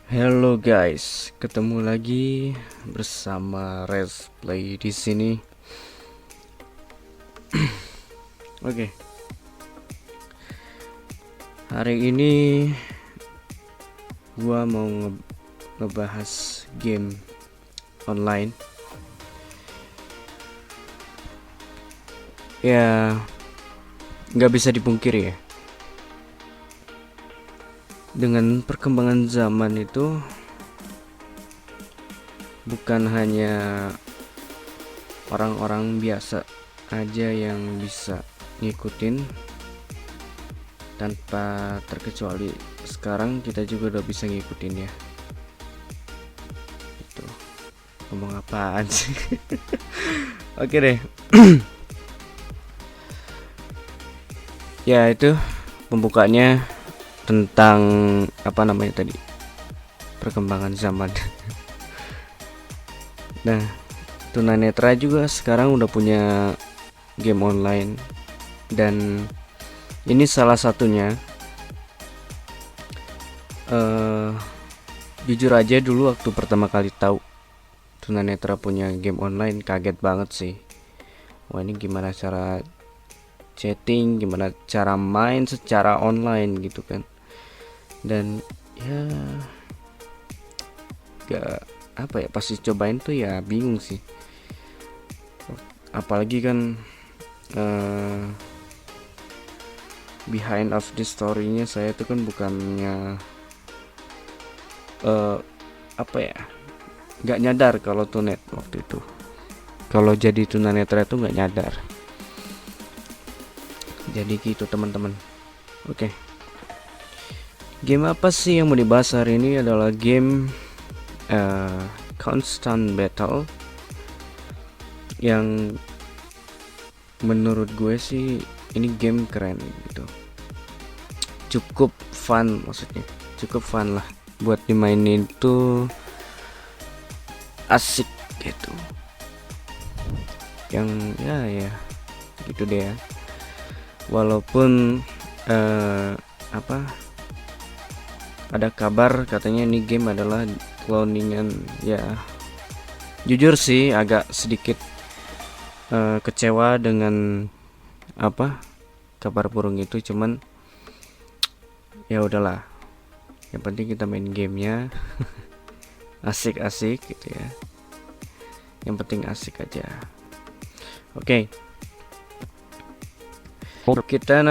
Hello guys, ketemu lagi bersama Res Play di sini. Oke. Hari ini gua mau ngebahas game online. Ya, nggak bisa dipungkiri ya. Dengan perkembangan zaman itu bukan hanya orang-orang biasa aja yang bisa ngikutin tanpa terkecuali. Sekarang kita juga udah bisa ngikutin ya. Itu ngomong apaan sih? Oke deh. Ya itu pembukaannya tentang apa namanya tadi, perkembangan zaman. Nah, tunanetra juga sekarang udah punya game online, dan ini salah satunya. Jujur aja dulu waktu pertama kali tahu tunanetra punya game online, kaget banget sih. Wah, ini gimana cara chatting, gimana cara main secara online gitu kan. Dan ya gak apa ya, pasti cobain tuh ya bingung sih, apalagi kan behind of the story-nya saya tuh kan bukannya apa ya, nggak nyadar kalau tunet waktu itu, kalau jadi tunanetra itu nggak nyadar, jadi gitu teman-teman. Oke. Game apa sih yang mau dibahas hari ini adalah game Constant Battle, yang menurut gue sih ini game keren gitu, cukup fun, maksudnya cukup fun lah buat dimainin, tuh asik gitu, yang ya gitu deh ya. Walaupun apa, ada kabar katanya ini game adalah cloningan ya. Jujur sih agak sedikit kecewa dengan apa, kabar burung itu, cuman ya udahlah, yang penting kita main gamenya asik-asik gitu ya, yang penting asik aja. Oke. Kita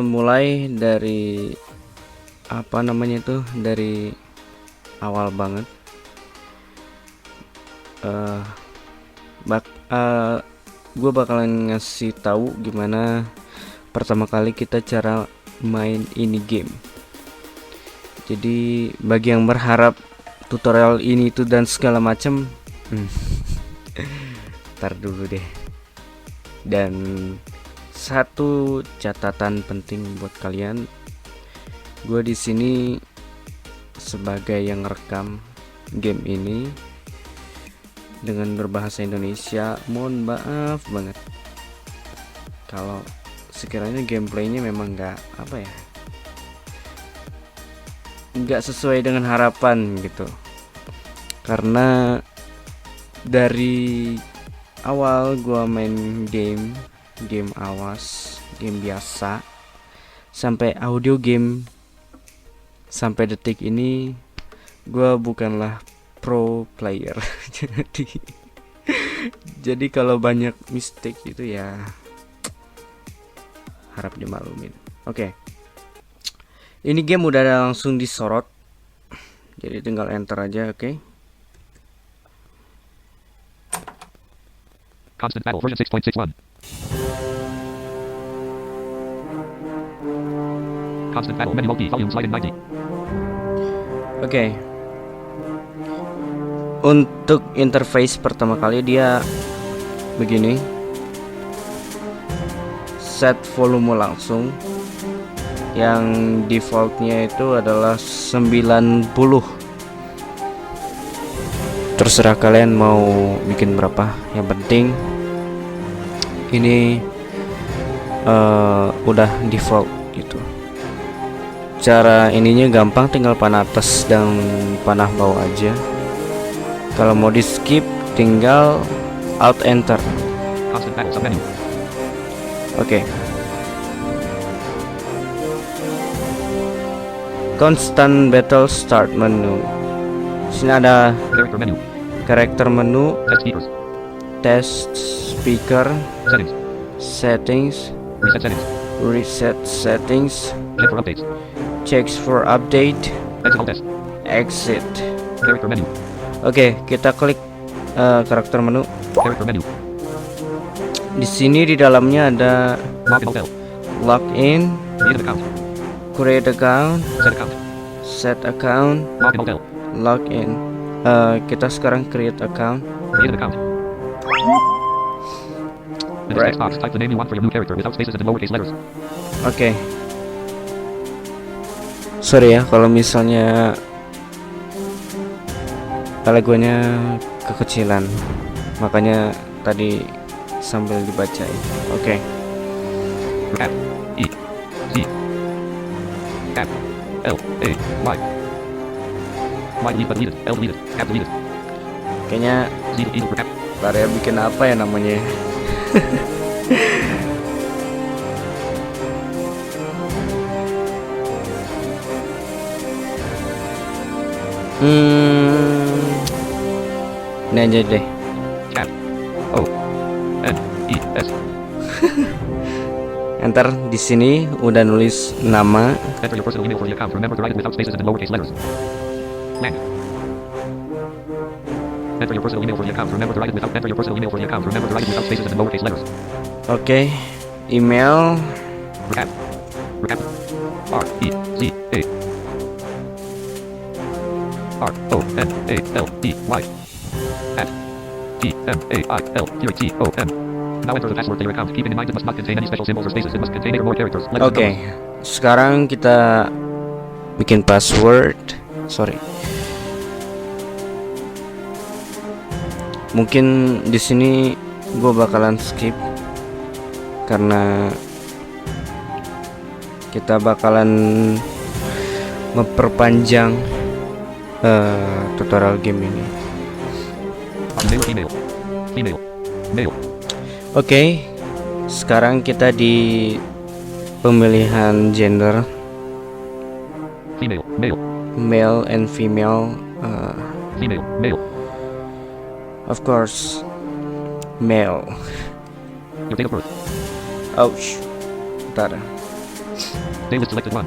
mulai dari apa namanya itu, dari awal banget. Gue bakalan ngasih tahu gimana pertama kali kita cara main ini game. Jadi bagi yang berharap tutorial ini itu dan segala macam, ntar dulu deh. Dan satu catatan penting buat kalian, gue di sini sebagai yang rekam game ini dengan berbahasa Indonesia. Mohon maaf banget kalau sekiranya gameplaynya memang nggak sesuai dengan harapan gitu, karena dari awal gue main game awas, game biasa, sampai audio game, sampai detik ini gue bukanlah pro player. jadi kalau banyak mistake itu ya harap dimaklumin. Oke. Ini game udah langsung disorot, jadi tinggal enter aja. Oke. Constant Battle version 6.61. Constant Battle menu multi volume slide in 90. Oke. Untuk interface pertama kali dia begini. Set volume langsung. Yang defaultnya itu adalah 90. Terserah kalian mau bikin berapa. Yang penting ini udah default gitu. cara ininya gampang, tinggal panah atas dan panah bawah aja. Kalau mau di skip tinggal alt enter. Constant battle submenu. Oke. Constant battle start menu. Sini ada Character menu. karakter menu, Test speakers. test speaker, Settings. settings, Reset settings. reset settings, Check for updates. checks for update, Exit alt S. exit. Character menu. Oke, kita klik karakter menu. Character menu. Di sini di dalamnya ada Login hotel. login, Create an account. create account, Set account. set account, Login hotel. login. Kita sekarang create account. Create an account. In the Right. text box, type the name you want for your new character without spaces and in lowercase letters. Oke. Sorry ya kalau misalnya lagunya kekecilan, makanya tadi sambil dibacain. Oke. F E C F L A Y. Y delete but deleted. L deleted. F deleted. Kayaknya Z deleted for F. Area bikin apa ya namanya? Ini aja deh. F O N E S. Enter. Di sini udah nulis nama. Enter your personal email for the account. Remember to write it without spaces and in lowercase letters. Lang. Enter your personal email for the account. Remember to write it without. Enter your personal email for the account. Remember to write it without spaces and in lowercase letters. Oke. Email. Recap. Recap. R E C A. R O N A L E Y. At T M A I L T O M. Now enter the password to your account. Keeping in mind it must not contain any special symbols or spaces. It must contain 8 or more characters. Letters and Oke. numbers. Sekarang kita bikin password. Sorry. Mungkin di sini gue bakalan skip karena kita bakalan memperpanjang tutorial game ini. Male, female. Female. Male. Oke, sekarang kita di pemilihan gender Female. Male. male and female. Female. Male. Of course, male. Your date of birth. Ouch. Bentar. Day list selected 1,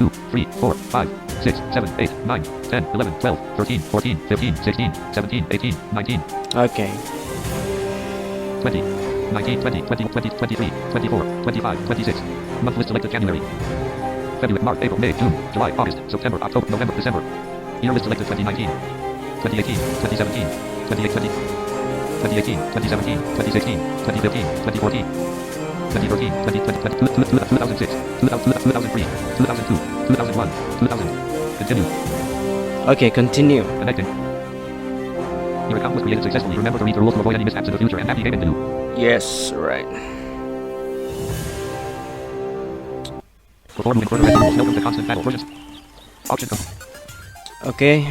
2, 3, 4, 5, 6, 7, 8, 9, 10, 11, 12, 13, 14, 15, 16, 17, 18, 19, Oke. 20, 19, 20, 20, 20, 23, 24, 25, 26. Month list selected January. February, March, April, May, June, July, August, September, October, November, December. Year list selected 2019, 2018, 2017, 2020, 2018, 2017, 2016, 2015, 2014. 2013, 2020, 2006, 2003, 2002, 2001, 2000. Continue. Oke, continue. Connecting. Your account was created successfully. Remember to read the rules to avoid any mishaps in the future and happy gaming to you. Yes, right. Before moving further, welcome to Constant Battle versions. Option. Oke,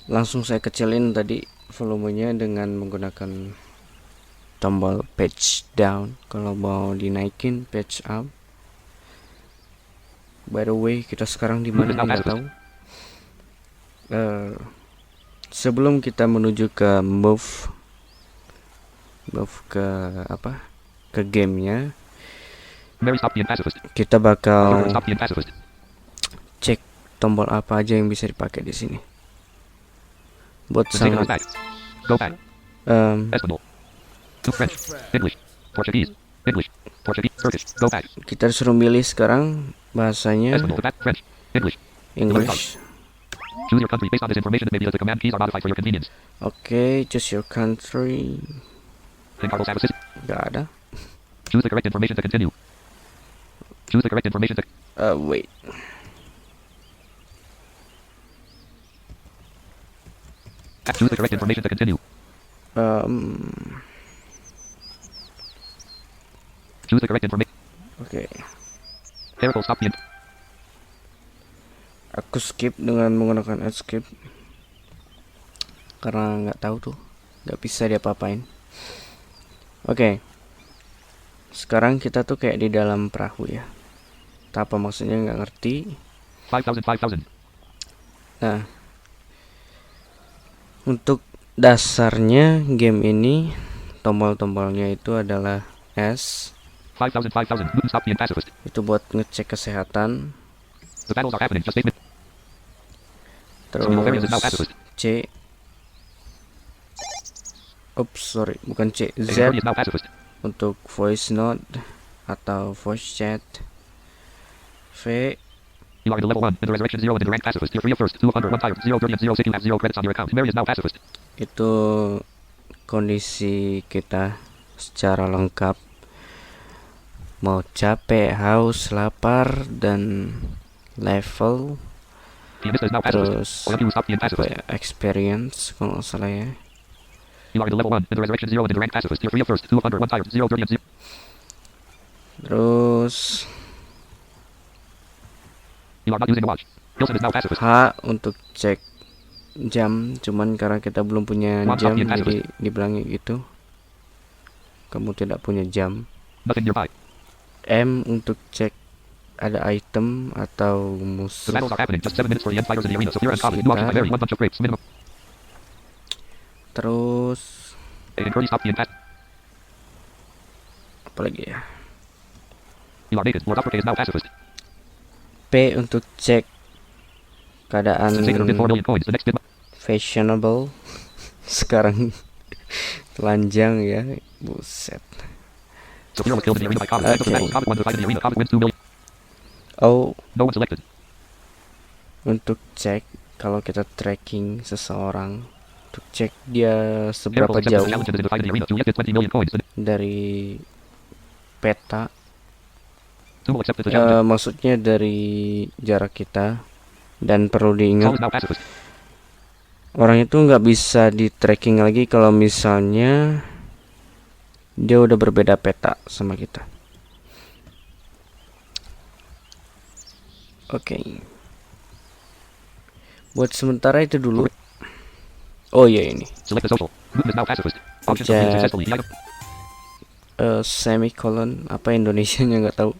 langsung saya kecilin tadi volumenya dengan menggunakan tombol page down. Kalau mau dinaikin page up. By the way, kita sekarang di mana nggak tahu. Sebelum kita menuju ke move ke apa? Ke gamenya, Mary stop being pacifist. kita bakal Stop being pacifist. cek tombol apa aja yang bisa dipakai di sini. Buat Container sangat back. Go back. Espanol. To French. English. Portuguese. English. Portuguese. Turkish. Go back. kita disuruh milih sekarang bahasanya Espanol to back. French. English. English. Choose your country based on this information. It may be that the command keys are modified for your convenience. Oke, choose your country. Encargo assist. Gak ada. Choose the correct information to continue. Choose the correct information to... Wait. Choose the correct information to continue. Um. Choose the correct information. Oke. Careful, stop the. Aku skip dengan menggunakan escape karena nggak tahu tuh, nggak bisa diapa-apain. Oke, sekarang kita tuh kayak di dalam perahu ya. Apa maksudnya nggak ngerti. 5,000, 5,000. Nah, untuk dasarnya game ini tombol-tombolnya itu adalah S. 5,000, 5,000. Newton, stop the pacifist. Itu buat ngecek kesehatan. The battles are happening. Just 8 minutes. Terus Some areas is now pacifist. C. Oops, sorry, bukan C. A Z party is now pacifist. untuk voice note atau voice chat. V. You are in the level 1 in the resurrection 0 and in the rank pacifist. You're free of first. 200, 1 tire, 0, 30, and 0, 6. You have 0 credits on your account. Mary is now pacifist. Itu kondisi kita secara lengkap. Mau capek, haus, lapar, dan level. Pianista is now pacifist. Terus Or you stop the apa pacifist. ya, experience kalau nggak salah ya. You are in the level 1 in the resurrection 0 and in the rank pacifist. You're free of first. 200, 1 tire, 0, 30, and 0. Terus You are not using a watch. Wilson is now pacifist. H untuk cek jam, cuman karena kita belum punya One jam copy and jadi dibilangnya gitu. Kamu tidak punya jam. Nothing nearby. M untuk cek ada item atau The musuh. battles are happening. Just 7 minutes for the end fighters in the arena. So you're in copy. New options by Mary. 1 bunch of grapes. Minimum. Terus A and Curdy stop the impact. apa lagi ya? You are naked. Lord Uppercase is now pacifist. P untuk cek keadaan Since 804 million coins. The next bid. fashionable. Sekarang telanjang ya, buset. So Fear was killed in the arena by Comet. Next of the Okay. battles. Comet won the fight in the arena. Comet wins 2 million. O No one selected. untuk cek kalau kita tracking seseorang, untuk cek dia Careful, seberapa accept jauh the challenge and in the fight in the arena. Juliet did 20 million coins. The dari peta. Sumo accepted the challenge. Maksudnya dari jarak kita. Dan perlu Saul diingat, is now pacifist. orang itu nggak bisa di tracking lagi kalau misalnya dia udah berbeda peta sama kita. Oke. Buat sementara itu dulu. Oh iya ini. Select the social. Newton is now pacifist. Options Chat. completed successfully. The item. Semicolon apa Indonesianya nggak tahu.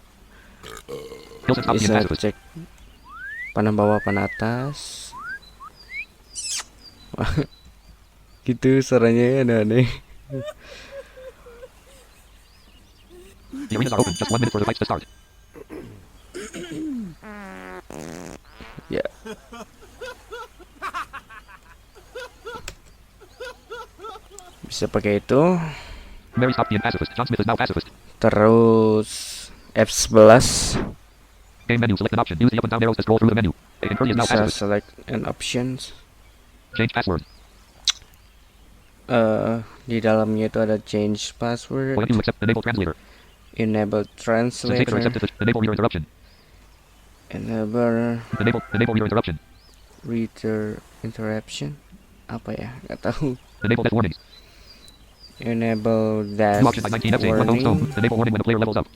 Wilson stop the Bisa pacifist. cek panah bawah, panah atas. Wah, gitu suaranya aneh-aneh. The arenas are open. Just 1 minute for the fights to start. Ya. Bisa pakai itu. Mary stopped the pacifist. John Smith is now pacifist. Terus F11 Game menu. Select an option. Use the up and down arrows to scroll through the menu. A and Curdy is now bisa pacifist. select an options. Change password. Di dalamnya itu ada change password, Or you accept enable translator. enable Since Taker translator, accepted the enable reader interruption. enable Enable reader interruption. reader interruption. Apa ya? Nggak tahu. Enable death warnings. Enable death New option by 19 F8. 1 stone. warning. Enable warning when the player levels up.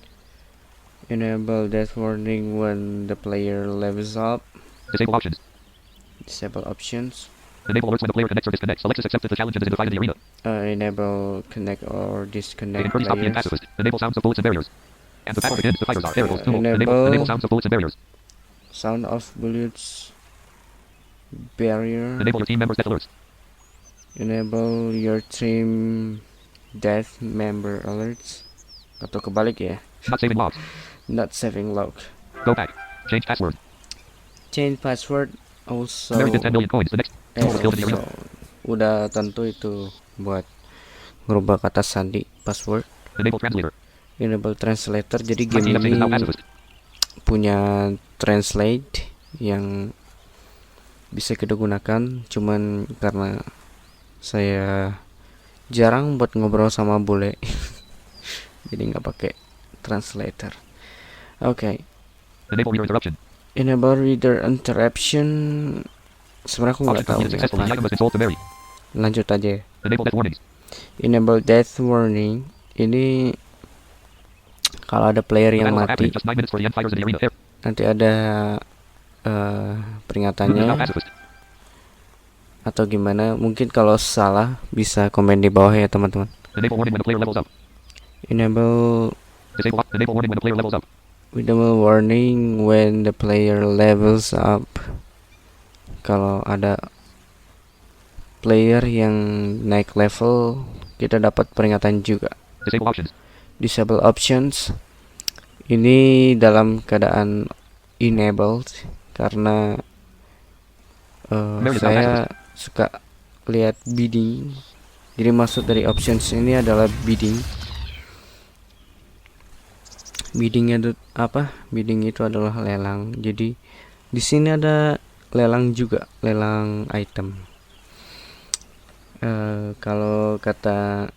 Enable death warning when the player levels up. Disable options. Disable options. Enable alerts when the player connects or disconnects. Alexis accepted the challenge and is in the fight in the arena. Enable connect or A disconnect and Curdy stop the players. pacifist. Enable sounds of bullets and barriers. And the battle begins. The fighters are aerials. Sumo. Enable- Enable sounds of bullets and barriers. Sound of bullets barrier. Enable your team members' death alerts. Enable your team death member alerts. Atau kebalik ya. Not saving logs. Not saving log. Go back. Change password. Change password also. Mary did 10 million coins. The next. Sumo was killed in the arena. Also. Udah tentu itu buat ngerubah kata sandi password. Enable translator. Enable translator. Jadi game 19 F8 ini is now pacifist. punya translate yang bisa kita gunakan, cuman karena saya jarang buat ngobrol sama bule jadi nggak pakai translator. Oke. Enable reader interruption. Enable reader interruption. Sebenarnya aku nggak Option tahu completed nih successfully. The apa. item has been sold to Mary. Lanjut aja. Enable death warnings. Enable death warning. Ini Kalau ada player The yang battles are happening. mati, Just 9 minutes for the end fighters in the arena. There. nanti ada Root is now peringatannya pacifist. atau gimana. Mungkin kalau salah bisa komen di bawah ya teman-teman. Enable warning when the player levels up. Enable Enable warning when the player levels up. enable warning when the player levels up. Kalau ada player yang naik level, kita dapat peringatan juga. Disable options. Disable options ini dalam keadaan enabled karena Mary is now saya suka lihat bidding. Jadi maksud dari options ini adalah bidding. Bidding itu apa? Bidding itu adalah lelang. Jadi di sini ada lelang juga, lelang item. Kalau kata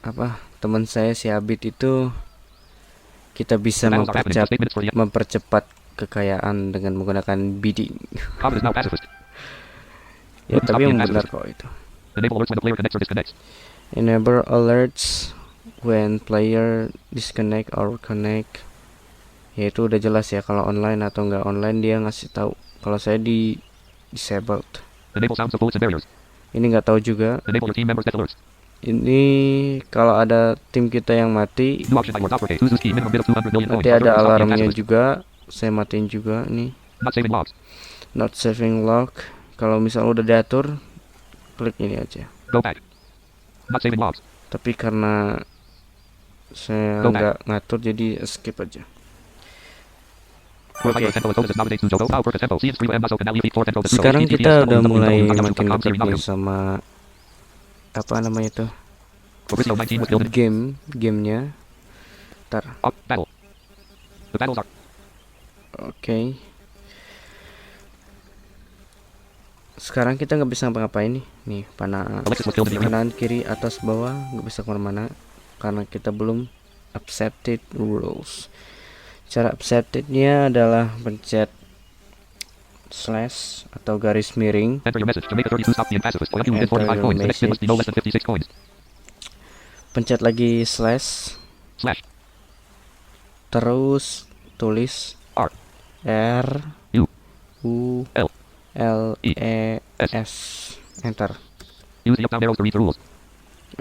apa teman saya si Abid itu, kita bisa The battles are happening. Just 8 minutes for the end. mempercepat kekayaan dengan menggunakan bidding. Comet is now pacifist. Ya, Stop tapi being yang benar pacifist. kok itu. Enable alerts when the player connects or disconnects. Enable alerts when player disconnect or connect. Ya itu udah jelas ya, kalau online atau nggak online dia ngasih tahu. Kalau saya di disabled. Enable sounds of bullets and barriers. Ini nggak tahu juga. Enable your team members' death alerts. Ini kalau ada tim kita yang mati, New option by Wars uppercase. Who's key? Minimum bid of 200 million coins. nanti ada Stop being alarmnya pacifist. juga. Saya matiin juga nih. Not saving logs. Not saving log. Kalau misalnya udah diatur, klik ini aja. Go back. Not saving logs. Tapi karena saya Go back. nggak ngatur, jadi skip aja. Pro fighter Tempo Otosis nominate to Jogo. Power per Tempo. See 3M Muscle Canal Elite 4 Tempo. Sekarang kita udah mulai makin dekat nih sama apa namanya itu, Fabrizio 19 was killed in gamenya. Ntar, battle. The battles are oke. Sekarang kita nggak bisa ngapa-ngapain nih panah Alexis was killed in the arena. kanan kiri atas bawah nggak bisa kemana-mana karena kita belum accepted rules. Cara acceptednya adalah pencet slash atau garis miring, Enter your message. Jamaica 32 stop being pacifist. Oil you win Enter 45 your coins. The next bid must be no less than 56 coins. pencet lagi slash, Slash. terus tulis R. R U. U L. L E. E S, enter. Use the up down arrows to read the rules.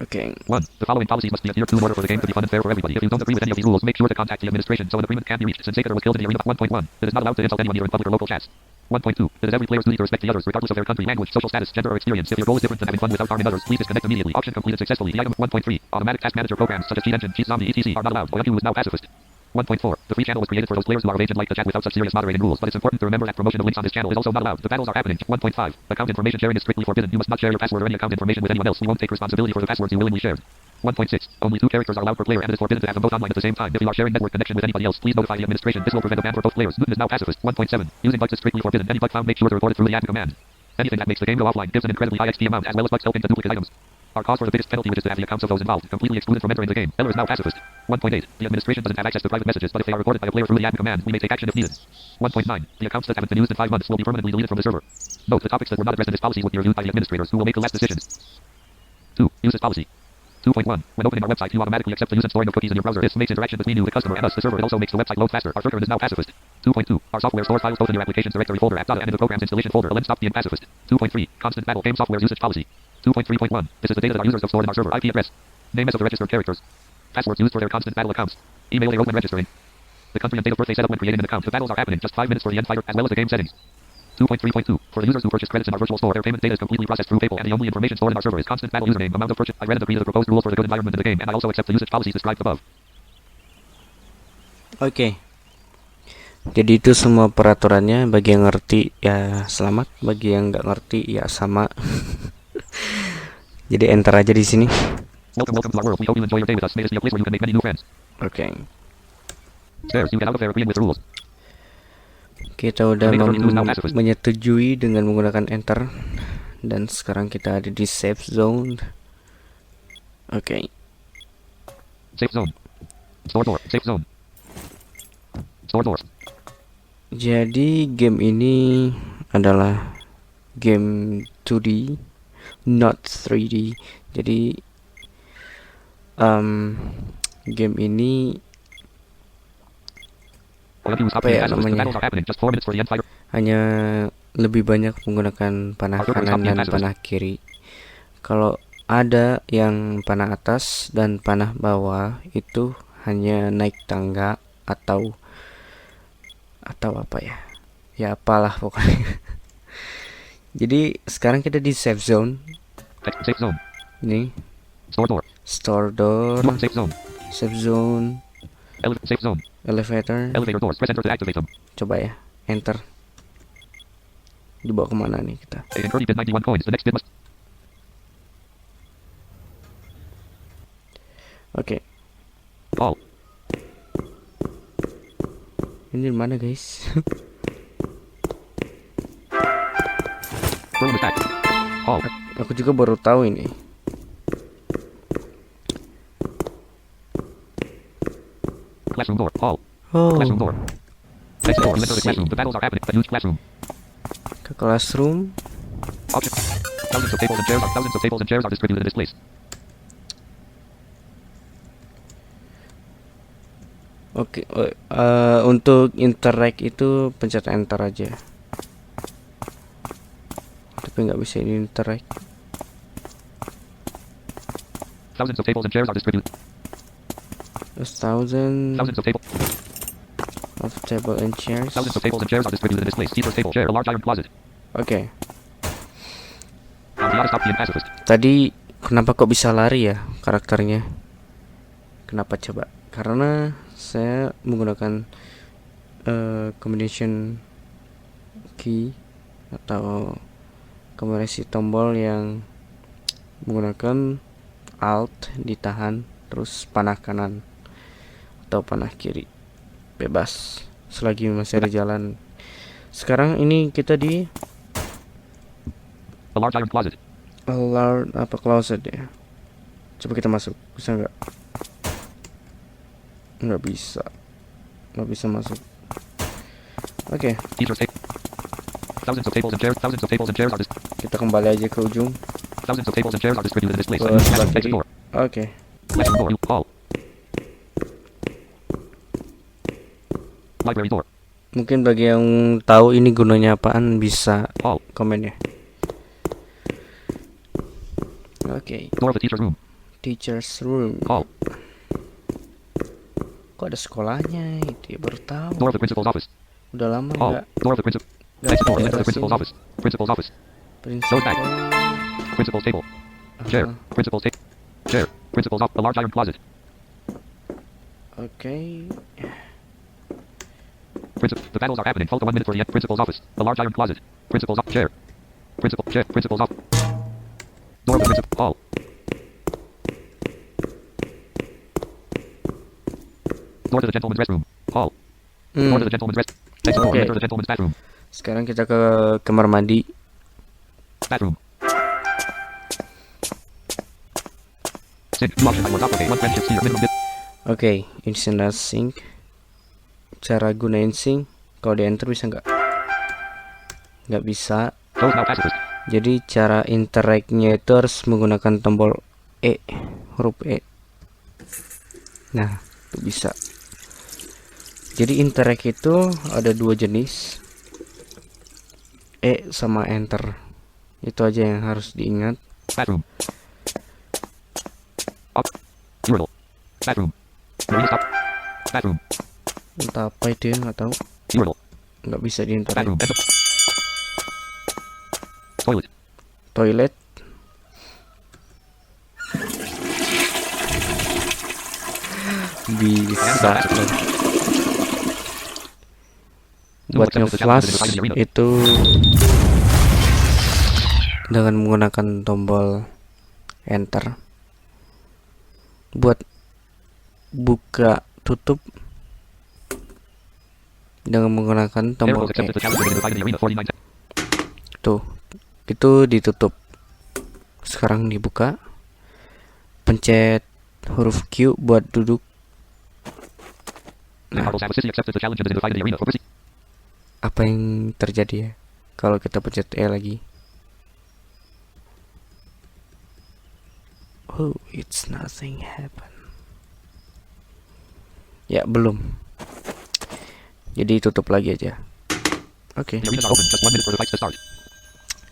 Oke. 1. The following policies must be adhered to in order for the game to be fun and fair for everybody. If you don't agree with any of these rules, make sure to contact the administration so an agreement can be reached. Since Saker was killed in the arena. 1.1. It is not allowed to insult anyone either in public or local chats. 1.2. It is every player's duty to respect the others, regardless of their country, language, social status, gender, or experience. If your goal is different than having fun without harming others, please disconnect immediately. Option completed successfully. The item 1.3. Automatic task manager programs such as Cheat Engine, Cheat Zombie, etc. are not allowed. OMQ is now pacifist. 1.4. The free channel was created for those players who are of age and like to chat without such serious moderating rules, but it's important to remember that promotion of links on this channel is also not allowed. The battles are happening. 1.5. Account information sharing is strictly forbidden. You must not share your password or any account information with anyone else. We won't take responsibility for the passwords you willingly shared. 1.6. Only 2 characters are allowed per player and it is forbidden to have them both online at the same time. If you are sharing network connection with anybody else, please notify the administration. This will prevent a ban for both players. Newton is now pacifist. 1.7. Using bugs is strictly forbidden. Any bug found, make sure to report it through the admin command. Anything that makes the game go offline gives an incredibly high XP amount, as well as bugs helping to duplicate items. Our cause for the biggest penalty, which is to have the accounts of those involved completely excluded from entering the game. Eller is now pacifist. 1.8. The administration doesn't have access to private messages, but if they are reported by a player through the admin command, we may take action if needed. 1.9. The accounts that haven't been used in 5 months will be permanently deleted from the server. Note, the topics that were not addressed in this policy would be reviewed by the administrators, who will make the last decisions. 2. Usage policy. 2.1. When opening our website, you automatically accept the use and storing of cookies in your browser. This makes interaction between you, the customer, and us, the server. It also makes the website load faster. Our filter is now pacifist. 2.2. Our software stores files both in your applications directory folder, app data, and in the program's installation folder. Lens stop being pacifist. 2.3. Constant battle game software usage policy. 2.3.1. This is the data that our users have stored in our server. IP address. Names of the registered characters. Passwords used for their constant battle accounts. Email they wrote when registering. The country and date of birth they set up when creating an account. The battles are happening. Just 5 minutes for the end fighter, as well as the game settings. 2.3.2. For the users who purchase credits in our virtual store, their payment data is completely processed through PayPal, and the only information stored in our server is constant battle username, amount of purchase. I read and agree to the proposed rules for the good environment in the game, and I also accept the usage policies described above. Oke. Jadi itu semua peraturannya. Bagi yang ngerti ya selamat, bagi yang nggak ngerti ya sama. Jadi enter aja di sini. Welcome to our world. We hope you enjoy your day with us. May this be a place where you can make many new friends. Oke. Stairs. You get out of there agreeing with the rules. Kita udah menyetujui dengan menggunakan enter, dan sekarang kita ada di safe zone. Oke. Safe zone. Store door. Safe zone. Store door. Jadi game ini adalah game 2D, not 3D. Jadi game ini Or abuse apa option ya pacifist. The namanya, battles are happening. Just 4 minutes for the entire. hanya lebih banyak menggunakan panah Arthur is kanan copying dan pacifist. panah kiri. Kalau ada yang panah atas dan panah bawah itu hanya naik tangga atau apa ya, ya apalah pokoknya. Jadi sekarang kita di safe zone. Text safe zone. Ini Store door. store door, Door safe zone. safe zone, Safe zone. elevator. Elevator doors. Press enter to activate them. Coba ya, enter. Dibawa kemana nih kita? And Birdie bid 91 coins. The next bid must. Oke, All. ini di mana guys? Room attack. All. Aku juga baru tahu ini. Classroom door. All. Oh, Classroom door. Next door. Enter the see. classroom. The battles are happening. Use classroom. ke classroom. Option. Thousands of tables and chairs are distributed in this place. Oke, untuk interact itu pencet enter aja. Tapi nggak bisa ini interact. Thousands of tables and chairs are distributed. There's thousands Thousands of tables. of table and chairs. Thousands of tables and chairs are distributed in this place. Teacher's table. Chair. A large iron closet. Oke, Ambiata stop being pacifist. tadi kenapa kok bisa lari ya karakternya? Kenapa coba? Karena saya menggunakan combination key atau kombinasi tombol yang menggunakan alt ditahan terus panah kanan atau panah kiri bebas selagi masih ada jalan. Sekarang ini kita di A large iron closet. apa closet ya. Coba kita masuk, bisa nggak? Nggak bisa masuk. Oke, Teacher's table. Thousands of tables and chairs. Thousands of tables and chairs are kita kembali aja ke ujung. thousands of tables and chairs are distributed in this place. Ke Use sebelah classroom. Exit kiri. door. Oke, Classroom door. All. Library door. mungkin bagi yang tahu ini gunanya apaan bisa All. komen ya. Oke, Door of the teacher's room. teacher's room. All. Kok ada sekolahnya? Itu ya baru tahu. Door of the principal's office. Udah lama All. nggak Door of the principal. nggak Exit door. Enter daerah the principal's sini. office. Principal's office. Principal. back. Principal's table. Chair. Principal's table. Chair. Principal's office. A large iron closet. Oke. The battles are happening. Hold for 1 minute for the end. Principal's office. A large iron closet. Principal's office. Chair. Principal. Chair. Principal's office. Door of the principal. Hall. Door to the gentleman's restroom. Hall. Door to the gentleman's restroom. Next door. Okay. Enter the gentleman's bathroom. Sekarang kita ke kamar mandi. Bathroom. Sink. Two options. I work out. Okay. One friendship sphere. Minimum bit. Oke, ini senda sync. Cara gunain sync, kalau di enter bisa nggak? Nggak bisa. Close now pacifist. Jadi cara interact-nya itu harus menggunakan tombol E, huruf E. Nah, itu bisa. Jadi interact itu ada dua jenis, E sama enter. Itu aja yang harus diingat. Bathroom. Up. Urinal. Bathroom. Marina stop. Bathroom. Entah apa itu ya, nggak tahu. Urinal. Nggak bisa di interact. Bathroom. Enter. Toilet. Toilet. Bisa loh. Buat nge-flash itu dengan menggunakan tombol enter. Buat buka tutup dengan menggunakan tombol Arrows accepted the challenge to divide the arena 49. tuh, itu ditutup. Sekarang dibuka, pencet huruf Q buat duduk. Nah, Marvel Savage City accepted the challenge and divided the arena for Brissy. apa yang terjadi ya kalau kita pencet E lagi? Oh, it's nothing happen. Ya, belum. Jadi tutup lagi aja. Oke. The arenas are open. Just 1 minute for the fights to start.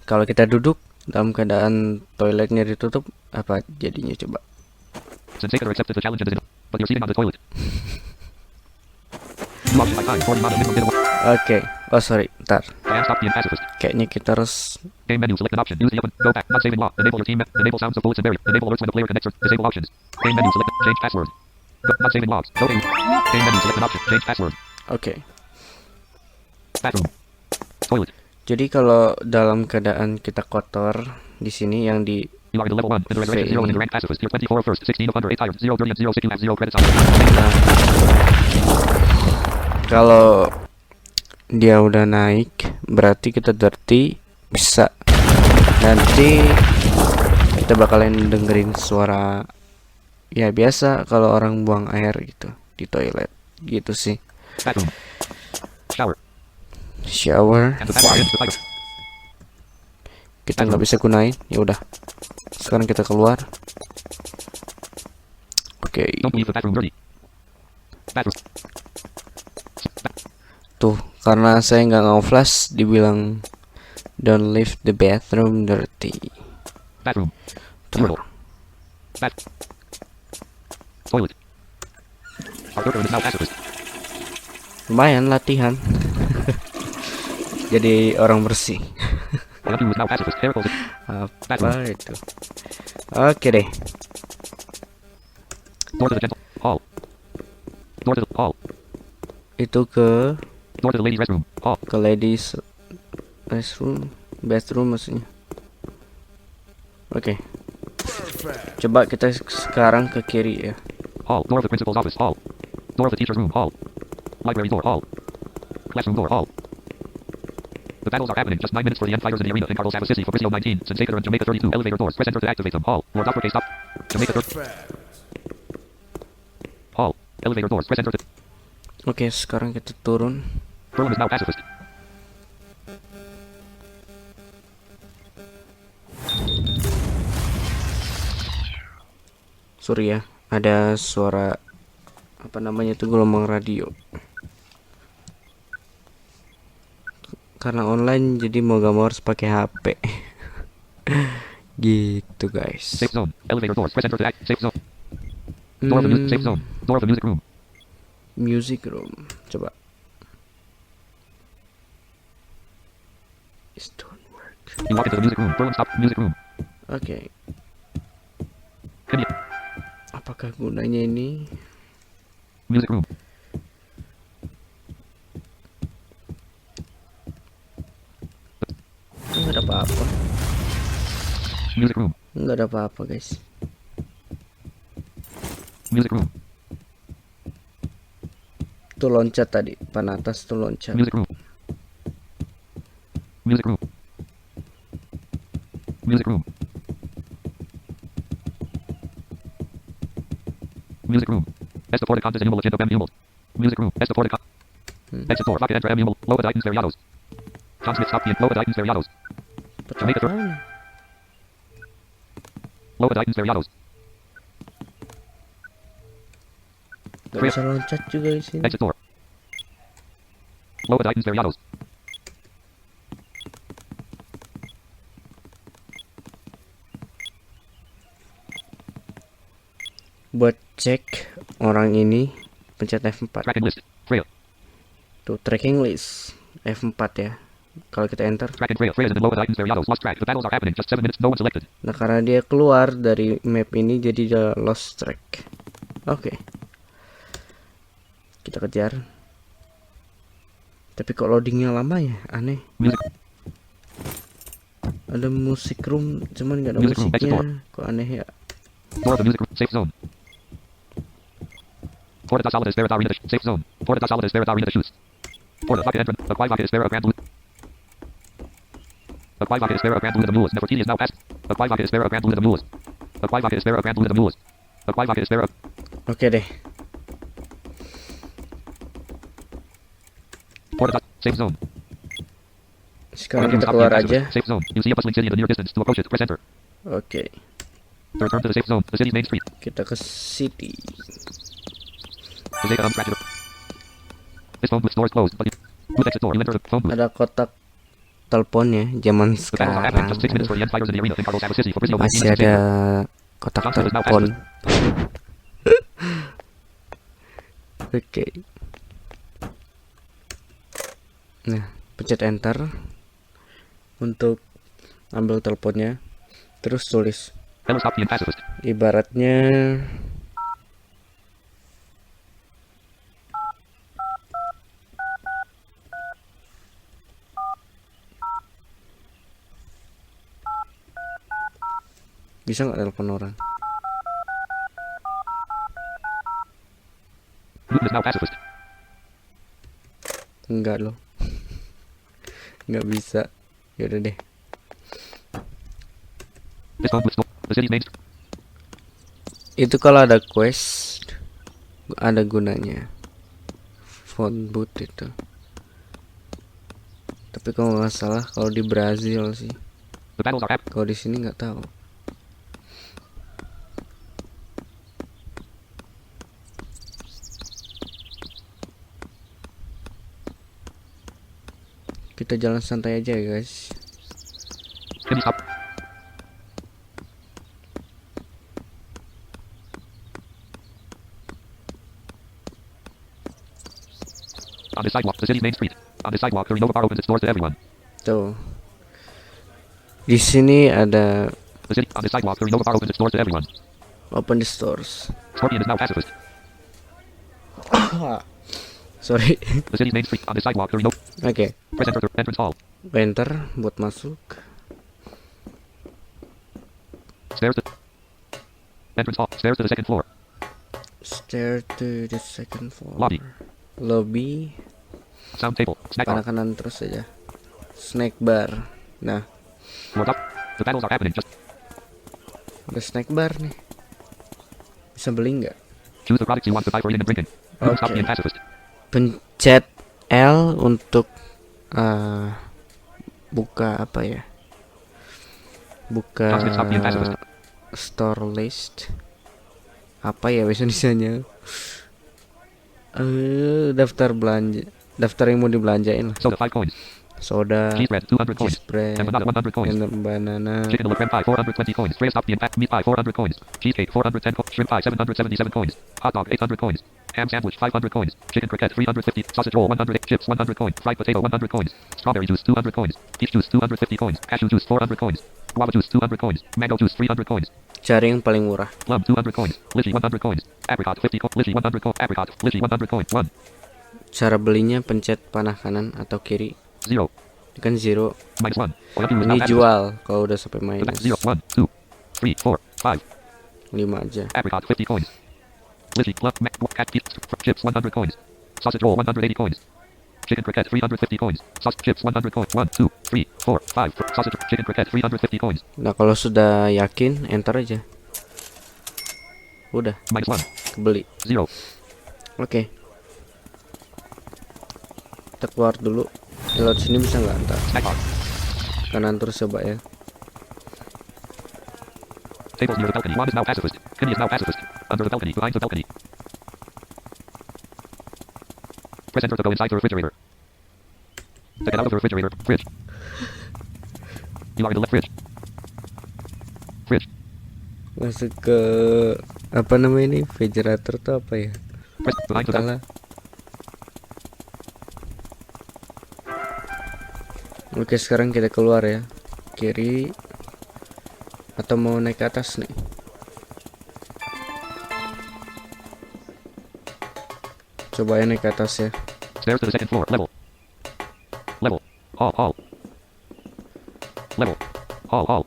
Kalau kita duduk dalam keadaan toiletnya ditutup, apa jadinya coba? Sensei accepted the challenge and is in, but you're seating on the toilet. You occupy time 40 mana minimum minimum. Oke. Oh sorry, ntar. And stop being pacifist. Kayaknya kita harus Game menu, select an option. Use the open. Go back. Not saving law. Enable your team. Enable sounds of bullets and barrier. Enable alerts when the player connects. Disable options. Game menu, select. Change password. Go, not saving logs. Go in. Game menu, select an option. Change password. Oke. Bathroom. Toilet. Jadi kalau dalam keadaan kita kotor di sini yang di You are in the level 1. In the resurrection 0 in the rank pacifist. You're 24 of first. 16 of under 8 tired. 0 dirty and 0 sticking at 0 credits on. kalau dia udah naik berarti kita dirty bisa nanti kita bakalan dengerin suara ya biasa kalau orang buang air gitu di toilet gitu sih. Bathroom. Shower. Shower And the password is the pipe. kita nggak bisa gunain, ya udah sekarang kita keluar. Oke. Don't leave the bathroom dirty. Bathroom. Tuh, karena saya nggak nge-flash dibilang don't leave the bathroom dirty. Bathroom. Tuh. Urinal. Bath. Toilet. Our third one is now pacifist. Lumayan latihan. Jadi orang bersih. One of you is now pacifist. Miracles. Apa itu? Oke deh. Door to the gentle hall. Door to the hall. Itu ke Door to the ladies' restroom. Hall. ladies restroom, bathroom maksudnya. Oke. Coba kita sekarang ke kiri ya. Hall. Door of the principal's office. Hall. Door of the teacher's room. Hall. Library door. Hall. Classroom door. Hall. The battles are happening. Just 9 minutes for the end fighters in the arena. In Carlos Assisi, Fabricio 19, Sensei and Jamaica 32. Elevator doors. Press enter to activate them. Hall. Lord uppercase stop. Jamaica 30. Hall. Elevator doors. Press enter to. Oke, sekarang kita turun. Berlin is now pacifist. Sorry ya, ada suara apa namanya itu gelombang radio. Karena online jadi mau gak mau harus pakai HP. Gitu guys. Safe zone. Elevator doors. Press enter to act. Safe zone. Door of the music. Safe zone. Door of the music room. Music room. Coba. It don't work. You walk into the music room. Berlin stop. Music room. Oke. Kenya. Apakah gunanya ini? Music room. Nggak ada apa-apa. Music room. Nggak ada apa-apa guys. Music room. Tuh loncat tadi. Pan atas tuh loncat. Music room. Music room. Music room. Music room. Esta porta contas animal agenda animal. Music room. Esta porta exit door. Rocket enter animal. Load items variados. John Smith stop the load items variados. Jamaica third. Apaan? Load items variados. Nggak bisa loncat juga di sini. Exit door. Load items variados. Buat cek orang ini pencet F4. Tracking list. Freya. Tuh tracking list F4 ya. Kalau kita enter. Tracking Freya. Freya's in the load items variados. Lost track. The battles are happening. Just 7 minutes. No one selected. Nah karena dia keluar dari map ini jadi dia lost track. Oke. Kita kejar. Tapi kok loadingnya lama ya? Aneh. Music. Ada music room cuman nggak ada Music room, exit door. musiknya. Kok aneh ya? Door of the music room. Safe zone. Porta das Salas Espera Arena. Safe zone. Porta das Salas Espera Arena Shoes. Porta Vaca entrance. Aquai Vaca Espera Grand Blue. Aquai Vaca Espera Grand Blue the Mules. Nefertiti is now past. Aquai Vaca Espera Grand Blue the Mules. Aquai Vaca Espera Grand Blue the Mules. Aquai Vaca Espera. Oke deh. Porta das Safe zone. Sekarang Porta kita stop keluar the aja. Safe zone. You see a bustling city in the near distance. To approach it, press enter. Oke. To return to the safe zone. The city's main street. Kita ke city. The Zeta Tragedy. This phone booth door is closed. Button. Booth exit door. You enter the phone booth. Ada kotak teleponnya zaman The battles are happening. sekarang. Just 6 minutes for the end fighters in the arena. In Carlos Savage City. Fabrizio will Masih ada kotak Johnson is now telepon. pacifist. Oke. Nah, pencet enter untuk ambil teleponnya. Terus tulis. Eller stop being pacifist. Ibaratnya bisa nggak telepon orang? Newton is now pacifist. Enggak loh. Nggak bisa. Yaudah deh. This phone booth door. The city's main. Itu kalau ada quest ada gunanya. Phone booth itu. Tapi kalau nggak salah kalau di Brazil sih. The battles are happening. Kalau di sini nggak tahu. Kita jalan santai aja ya guys. Can you stop? On the sidewalk, the city's main street. On the sidewalk, the Renova bar opens its doors to everyone. Tuh. Di sini ada The city, on the sidewalk, the Renova bar opens its doors to everyone. open the stores. Scorpion is now pacifist. Sorry. The city's main street. On the sidewalk, the Renova. Oke. Press enter the entrance hall. Enter buat masuk. Stairs to entrance hall. Stairs to the second floor. Stair to the second floor. Lobby. Lobby. Sound table. Snack bar. Kanan terus aja. Snack bar. Nah, Floor up. The battles are happening. Just ada snack bar nih. Bisa beli nggak? choose the products you want to buy for eating and drinking. Don't stop Okay. being pacifist. Pencet L untuk buka apa ya? Buka Johnson, stop being pacifist. store list. Apa ya bahasa Indonesianya? Daftar belanja, daftar yang mau dibelanjain lah. Soda 5 coins. Soda, Cheese bread 200 coins. cheese bread, And banana 100 coins. and banana. Chicken liver pie 420 coins. Drea stop being packed. Meat pie 400 coins. Cheesecake 410 coins. Shrimp pie 777 coins. Hot dog 800 coins. Ham sandwich 500 coins. Chicken croquette 350. Sausage roll 100. Chips 100 coins. Fried potato 100 coins. Strawberry juice 200 coins. Peach juice 250 coins. Cashew juice 400 coins. Guava juice 200 coins. Mango juice 300 coins. Cari yang paling murah. Plum 200 coins. Lychee 100 coins. Apricot 50 coins. Lychee 100 coins. Apricot. Lychee 100 coins. 1. Cara belinya pencet panah kanan atau kiri. 0. Ini kan zero. Minus 1. All you is Ini now pacifist. jual kalau udah sampai The minus back 0. 1. 2. 3. 4. 5. 5 aja. Apricot 50 coins. Lychee plum mac cat chips 100 coins. Sausage roll 180 coins. Chicken croquette 350 coins. Sausage chips 100 coins. 1, 2, 3, 4, 5. Sausage chicken croquette 350 coins. Nah kalau sudah yakin enter aja. Udah Minus 1. kebeli. 0. Oke. Kita keluar dulu. Lewat sini bisa nggak ntar? Snack bar. Kanan terus coba ya. Tables near the balcony. Juan is now pacifist. Kenny is now pacifist. Under the balcony. Behind the balcony. Press enter to go inside the refrigerator. To get out of the refrigerator. Fridge. You are in the left fridge. Fridge. Masuk ke apa namanya ini? Refrigerator tuh apa ya? Press behind the balcony. Salah. Oke sekarang kita keluar ya. Kiri. Atau mau naik ke atas nih? Coba ya naik ke atas ya. Stairs to the second floor. Level. Level. Hall. Hall. Level. Hall. Hall.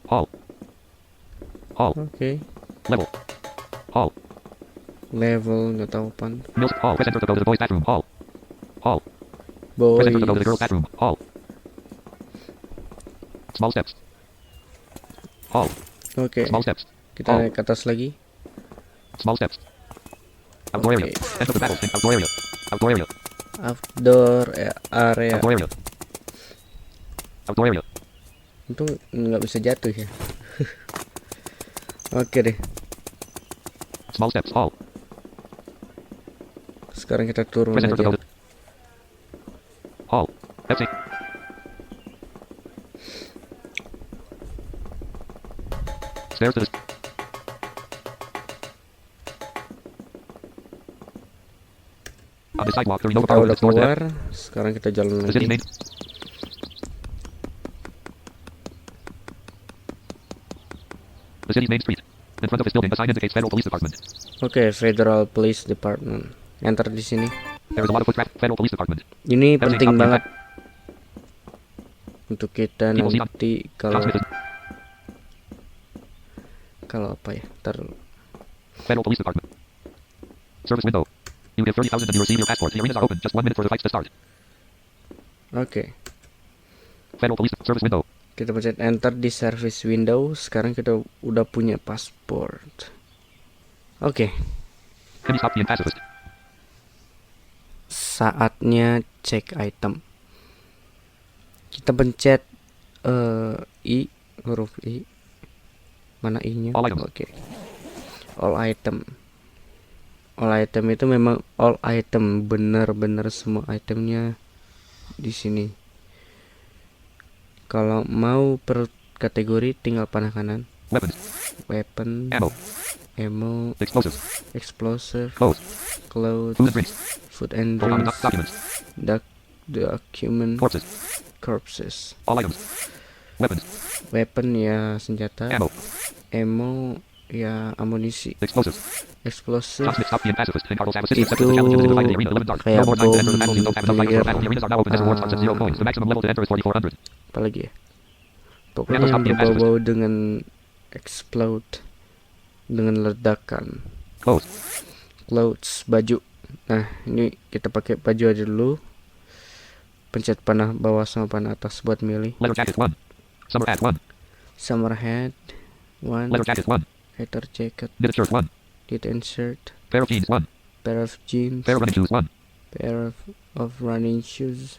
Hall. Hall. Oke. Level. Hall. Level nggak tahu pan. Mills. Hall. Press enter to go to the boys' bathroom. Hall. Hall. Press enter to go to the girls' Boys. bathroom. Hall. Small steps. Hall. Oke. Small steps. Kita Oh. naik ke atas lagi. Small steps. Outdoor area. Okay. Enter the battle. Outdoor area. Outdoor area. Outdoor area. Outdoor area. Outdoor area. Untung nggak bisa jatuh ya. Oke deh. Small steps. Hall. Sekarang kita turun Press enter to aja. go to Hall. F8. Stairs to the... On the sidewalk, there is no Kita power udah with the doors keluar. left. Sekarang kita jalan The city lagi. main... The city's main street. In front of this building, a sign indicates Federal Police Department. Oke, Federal Police Department. Enter di sini. There is a lot of foot traffic. Federal Police Department. Ini Everything penting stop banget untuk kita People see nanti Tom Smith is kalau apa ya? Federal Police Department. Service window. You give 30,000 and you receive your passport. The arenas are open. Just 1 minute for the fights to start. Oke. Federal Police Service window. Kita pencet enter di service window. Sekarang kita udah punya paspor. Oke. Can you stop being pacifist? Saatnya cek item. Kita pencet I, huruf I. Mana I-nya? All items. Oke. All item. All item itu memang all item, bener-bener semua itemnya di sini. Kalau mau per kategori tinggal panah kanan. Weapons. Weapon, Ammo. ammo, Explosives. explosive, Clothes. clothes, Food and drinks. food and Hold on to drinks, documents. document, Corpses. corpses. All items. Weapons. Weapon ya senjata, Ammo. ammo ya amunisi, Explosives. explosive Tom Smith stopped being pacifist. And Carlos Savas City itu accepted the challenge and is divided the arena 11 dark. kayak No more time to enter the bom battles. You don't have enough fighters for a battle. The nuklir, arenas are now open. This reward starts at 0 coins. The maximum level to enter is 4,400. apalagi ya, pokoknya Candles yang stop being berbau-bau dengan explode, dengan ledakan. Clothes. Clothes, baju. Nah, ini kita pakai baju aja dulu. Pencet panah bawah sama panah atas buat milih. Leather jacket 1. Summer hat 1. Summer hat 1, Leather jacket 1. leather jacket, Knitted shirt 1. knit shirt, Pair of jeans 1. pair of jeans, Pair of running shoes 1. pair of running shoes.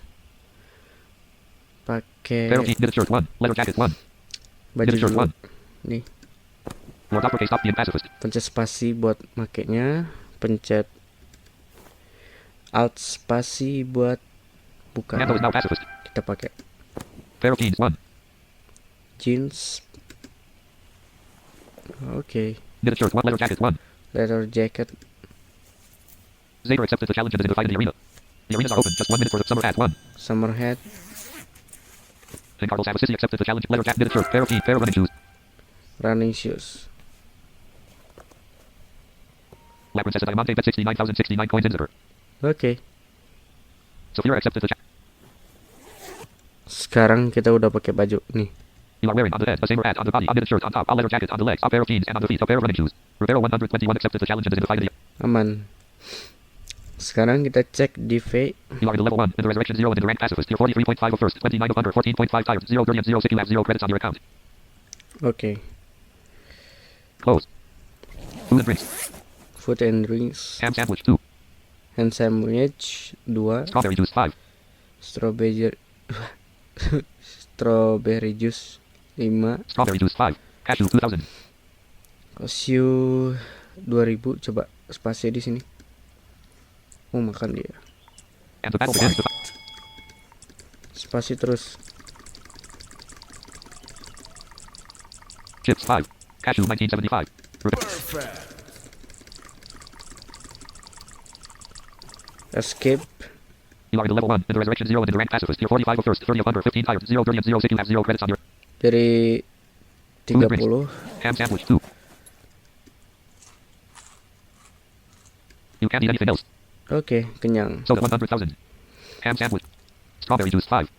Pakai Pair of jeans. Knitted shirt 1. Leather jacket 1. baju knitted shirt dulu. 1. Nih, Lord uppercase stop being pacifist. pencet spasi buat makainya, pencet alt spasi buat buka. Nando is now pacifist. Kita pakai Pair of jeans 1. jeans. Oke, Knitted shirt 1. Leather jacket 1. leather jacket. Zader accepted the challenge and is in the fight in the arena. The arenas are open. Just 1 minute for the summer hat 1. Summer hat, And Carlos Savas City accepted the challenge. Leather jacket. Knitted shirt. Pair of jeans. Pair of running shoes. running shoes. La Princesa Diamante bet 69,069 coins in Zipper. Oke, Sophia accepted the challenge. sekarang kita udah pakai baju nih. You are wearing on the head a sailor hat on the body, a knitted shirt on top, a leather jacket on the legs, a pair of jeans, and on the feet a pair of running shoes. Rivero 121 accepted the challenge and is in the fight in the... Aman. Sekarang kita cek di V. You are in the level 1 in the resurrection 0 and in the rank pacifist. You're 43.5 of first, 29 of under, 14.5 tires, 0 brilliant, 0 sick. You have 0 credits on your account. Oke, Clothes. Food and drinks. food and drinks. Ham sandwich 2. Hand sandwich 2. Strawberry juice 5. Strawberry strawberry juice 5. Strawberry juice 5. Cashew 2000. Cashew 2000. Coba spasi di sini. Oh, makan dia. And the battle begins. Spasi terus. Chips 5. Cashew 1975. Escape. You are in the level 1 in the resurrection 0 and in the rank pacifist. You're 45 of first, 30 of under, 15 tires, 0 brilliant, 0 sick. You have 0 credits on your... Dari 30. Ham sandwich 2. You can't eat anything else. Oke, kenyang. Soda 100,000. Ham sandwich. Strawberry juice 5.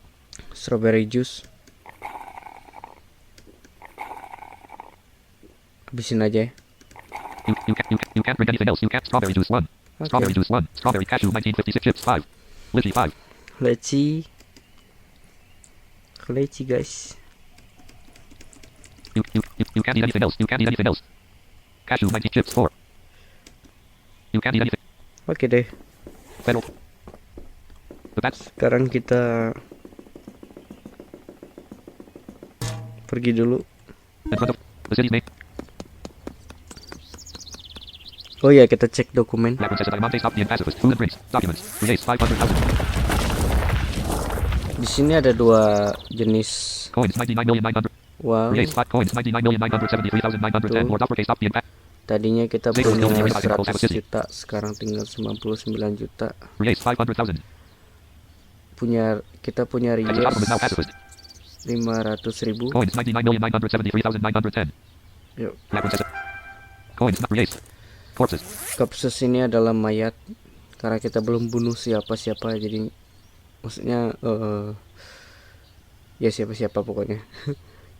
Strawberry juice. Habisin aja ya. You can't drink anything else. You can't. Strawberry juice 1. Okay. Strawberry juice 1. Strawberry cashew 1956 chips 5. Lychee 5. Leci. Leci guys. You can't eat anything else. You can't eat anything else. Cashew 19 chips 4. You can't eat anything. Oke deh. Federal. The bats. Sekarang kita pergi dulu. In front of the city's name. Oh ya, kita cek dokumen. La Princesa Diamante stop being pacifist. Food and drinks. Documents. Creates 500,000. Di sini ada dua jenis Coins 99,900. uang. Create spot coins 99,973,910. More uppercase stop the impact. Tadinya kita Zero punya million euros, 100 juta, sekarang tinggal 99 juta. Create 500,000. Kita punya Exit outcome is now Ries pacifist. 500.000. Coins 99,973,910. Yuk. Map princess. Coins not create. Corpses. Kapsus ini adalah mayat karena kita belum bunuh siapa-siapa, jadi maksudnya ya siapa-siapa pokoknya.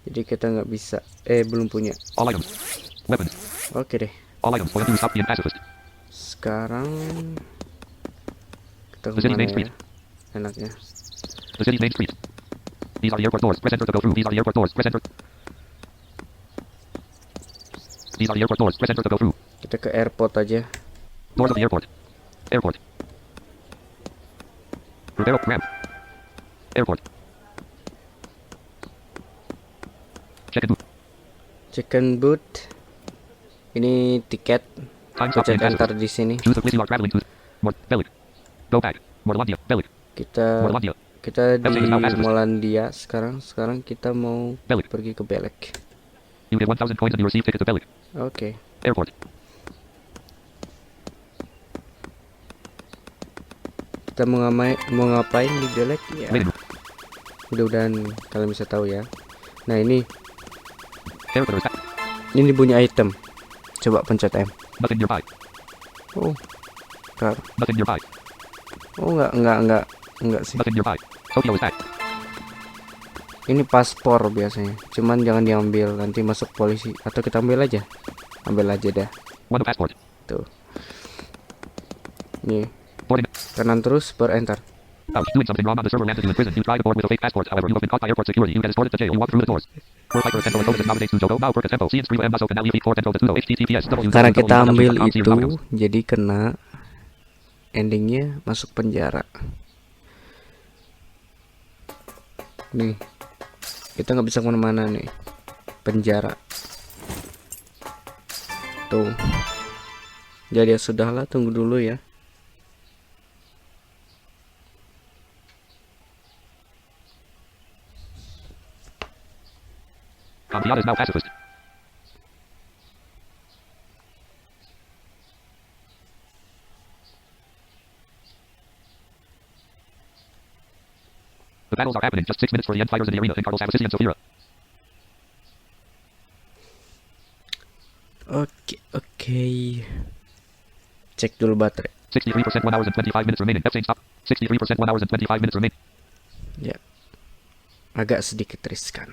Jadi kita nggak bisa belum punya. All items. Weapons. Oke deh, All items for stop being pacifist. sekarang kita The city's kemana main street. ya enaknya? The city's main street. These are the airport doors. Press enter to go through. These are the airport doors. Press enter. These are the airport doors. Press enter to go through. Kita ke airport aja. Doors of the airport. Airport. Prepare ramp. Airport. Check in booth. Chicken booth. Ini tiket. Time stop Pencet being enter pacifist. di sini. Choose the place you are traveling to. Belik. Go back. Morlandia. Belik. Kita Morlandia. kita di Everything is now pacifist. Molandia sekarang kita mau Belik. pergi ke Belek. You get 1,000 coins and you receive ticket to Belik. Oke. Airport. Kita mau ngapain di Belek ya? Waiting room. Mudah-mudahan kalian bisa tahu ya. Nah, ini Character attack. bunyi item. Coba pencet M. Nothing nearby. Oh. Bentar. Nothing nearby. Oh, enggak sih. Nothing nearby. Tokyo is hacked. Ini paspor biasanya. Cuman jangan diambil, nanti masuk polisi. Atau kita ambil aja. Ambil aja dah. One passport. Tuh. Nih, Boarding. kanan terus enter. Ouch, doing something wrong on the server landed you in prison. You tried to board with a fake passport. However, you have been caught by airport security. You get escorted to jail. You walk through the doors. For Hyper Tempo and Focus Nominates to Jogo. Now Perka Tempo. See Inscreen Ambaso Canal Elite 4 Tempo to Tudo. HTTPS. Karena kita ambil itu, jadi kena endingnya masuk penjara. Nih, kita nggak bisa kemana-mana nih, penjara. Tuh. Jadi ya sudahlah, tunggu dulu ya. Cambiata is now pacifist. The battles are happening. Just 6 minutes for the end fighters in the arena in Carlos Avicii and Sofira. Oke. Cek dulu baterai. 63% 1 hours and 25 minutes remaining. F stop. 63% 1 hours and 25 minutes remaining. Ya. Agak sedikit riskan.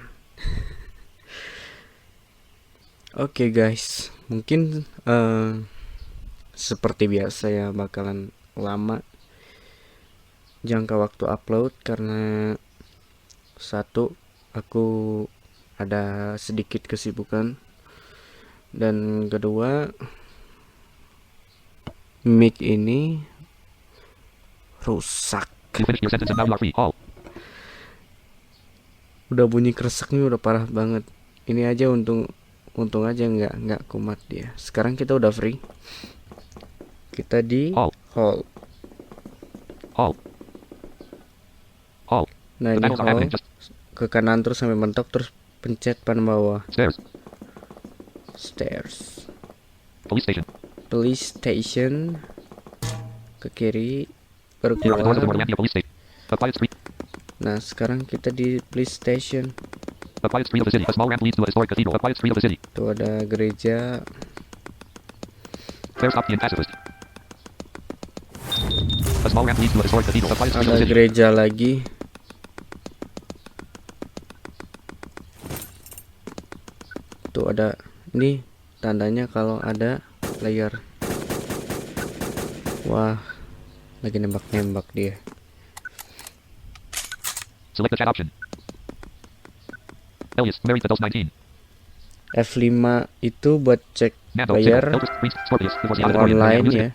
Oke guys, mungkin seperti biasa ya bakalan lama jangka waktu upload karena satu, aku ada sedikit kesibukan, dan kedua, mic ini rusak. You finished your sentence and now you are free. All. Udah bunyi kreseknya udah parah banget. Ini aja untung aja nggak kumat dia. Sekarang kita udah free. Kita di Hall. hall. All. All. Nah, The ini battles are hall. happening. Just Ke kanan terus sampai mentok, terus pencet papan bawah. stairs. Stairs. Police station. Police station. Ke kiri baru Here are the doors of the keluar. Morlandia police station. A quiet street. Nah, sekarang kita di police station. A quiet street of the city. A small ramp leads to a historic cathedral. A quiet street of the city. Tuh ada gereja. Fair stop being pacifist. A small ramp leads to a historic cathedral. A quiet street of Ada the city. gereja lagi. Tuh ada, ini tandanya kalau ada player. Wah, lagi nembak-nembak dia. Select the chat option. Elias, Mary Fidelis 19. F5 itu buat cek Nando, player Zero, Elvis, Priest, Scorpius, Divorce, yang Auditorium, online Music. ya.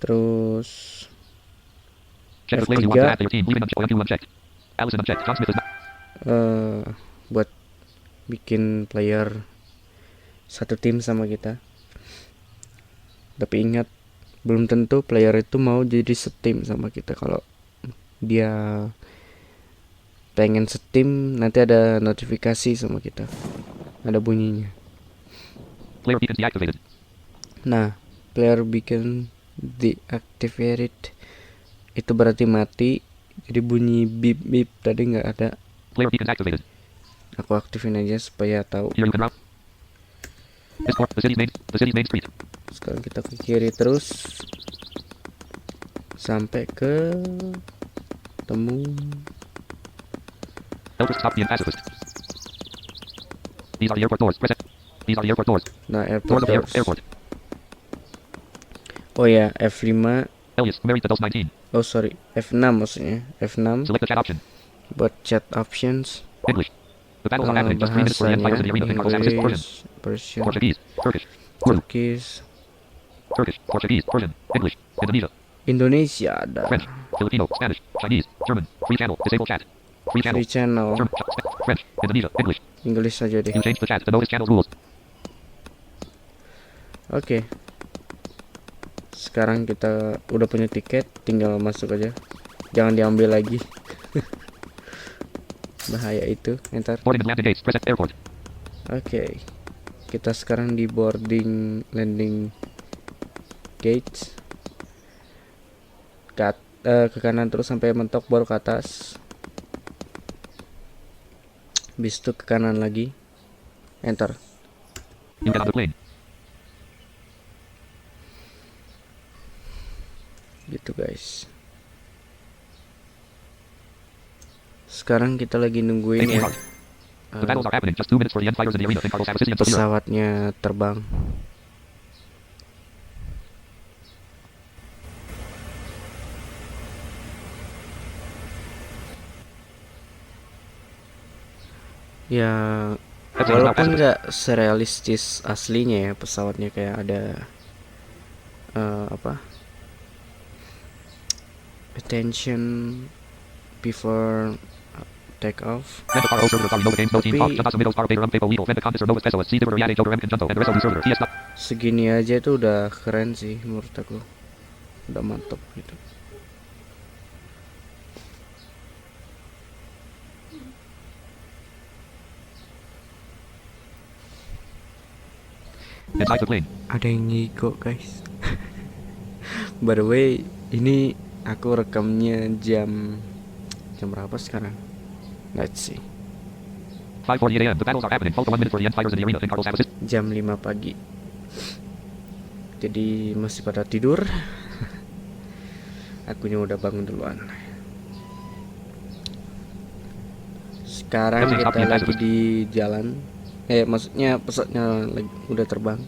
Terus Check the players you want to F3 add to your team, leaving unchecked. Allison unchecked. John Smith is not. buat bikin player satu tim sama kita. Tapi ingat, belum tentu player itu mau jadi setim sama kita kalau dia pengen Steam nanti ada notifikasi sama kita, ada bunyinya. Player beacon deactivated. Nah, player beacon deactivated itu berarti mati, jadi bunyi beep beep tadi nggak ada. Player beacon activated. Aku aktifin aja supaya tahu. Here you can route. Escort the city's main street. Sekarang kita ke kiri terus sampai ke temu. Eldritch stop being pacifist. These are the airport doors. Press it. These are the airport doors. Nah, Doors airport of the doors. airport. Oh ya, F5. Elias, married to Dose 19. Oh sorry, F6 maksudnya. F6 Select the chat option. buat chat options. English. The battles are happening just 3 minutes for the end fighters in the arena. In Carlos Sanchez, Persian. English, Persian, Portuguese. Turkish. Urdu. Turkish, Turkish. Portuguese. Persian. English. Indonesia. Indonesia ada. French. Filipino. Spanish. Chinese. German. Free channel. Disable chat. Free channel. Free channel. German. French. Indonesia. English. English saja deh. You change the chat to know this channel's rules. Oke. Sekarang kita udah punya tiket, tinggal masuk aja. Jangan diambil lagi. Bahaya itu. Enter. Boarding and landing gates. Press at airport. Oke. Kita sekarang di boarding landing gates. Ke kanan terus sampai mentok baru ke atas. Habis itu ke kanan lagi. Enter. You get on the plane. Gitu guys. Sekarang kita lagi nungguin Safety ya, alert. The battles are happening just 2 minutes for the end fighters in the arena. In Carlos Sanchez City and Tokyo. pesawatnya terbang. Ya, walaupun nggak serealistis aslinya ya pesawatnya, kayak ada apa, attention before take off. Venta Caro server authority, no games, no team Tapi- talk, Janasa Middles, Car Bader, Paper Legal, Venta Condis, Nova Special, C. Diver, Riade, Joker, M. Conjunto, and the rest of the server. TS. Segini aja itu udah keren sih menurut aku, udah mantap gitu. Inside the plane. Ada yang ngigo guys. By the way, ini aku rekamnya jam berapa sekarang? Let's see. 5:48 a.m. The battles are happening. Hold for 1 minute for the end fighters in the arena. In Carlos Sanchez. Jam 5 pagi. Jadi masih pada tidur. Akunya udah bangun duluan. Sekarang Everything's kita happening lagi fast. di jalan. Maksudnya pesawatnya udah terbang.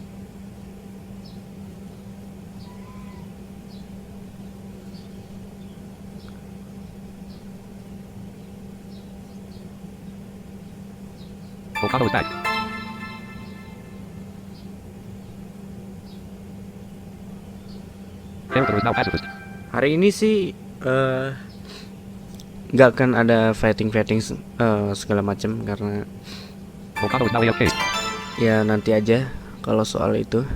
Volcano is back. Character is now pacifist. Hari ini sih nggak akan ada fighting segala macam, karena Volcano is now AFK. ya nanti aja kalau soal itu.